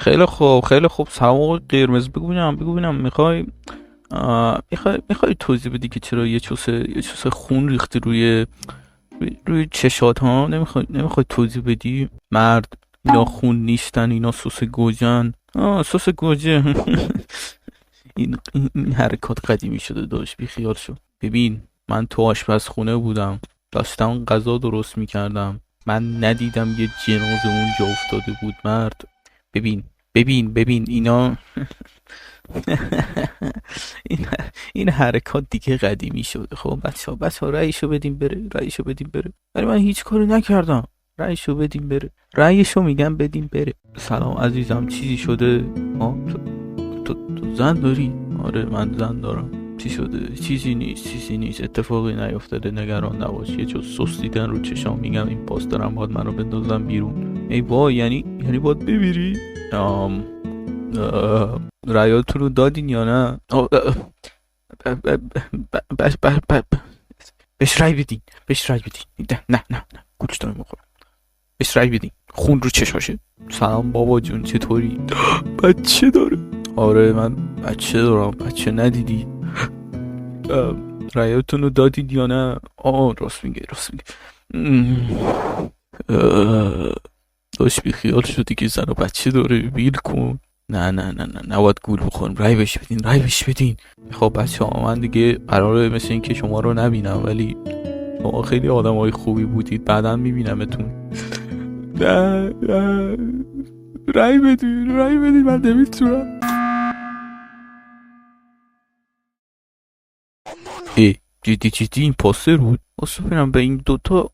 خیلی خوب خیلی خوب. سلام آقای قرمز، بگو ببینم میخوای توضیح بدی که چرا یه چوسه خون ریختی روی چشات ها؟ نمیخوای توضیح بدی مرد؟ اینا خون نیستن، اینا سس گوجن. سس گوجه. این حرکات قدیمی شده، داشت بی خیال شو. ببین، من تو آشپزخونه بودم، داشتم غذا درست میکردم، من ندیدم یه جنازه اونجا افتاده بود مرد. ببین ببین اینا. این این حرکات دیگه قدیمی شده. خب بچه ها رأیشو بدیم بره. ولی من هیچ کاری نکردم. رأیشو بدیم بره. رأیشو میگم بدیم بره. سلام عزیزم، چیزی شده؟ تو زن داری؟ آره من زن دارم. چی شده؟ چیزی نیست، اتفاقی نیفتاده، نگران نباش. یه جز سس دیدن رو چشام، میگم این پاس دارم باید منو بندازم بیرون. ای وای، یعنی باید بمیری؟ آم رأیاتون رو دادین یا نه؟ بهش رأی بدین. نه گوش دارم میخورم. بهش رأی بدین، خون رو چشاشه. سلام بابا جون، چطوری؟ بچه داره؟ آره من بچه دارم. بچه ندیدی؟ رأیاتون رو دادید یا نه؟ راست میگه. داشت بی خیال شدی که زن و بچه داره، ویل کن. نه نباید گول بخوریم. رأی بهش بدین. خب بچه ها، من دیگه قراره مثل این که شما رو نبینم، ولی شما خیلی آدم های خوبی بودید، بعدا میبینمتون. نه رأی بدین من نمیتونم. ای جدی این پاستر بود؟ واسه ببینم به این دوتا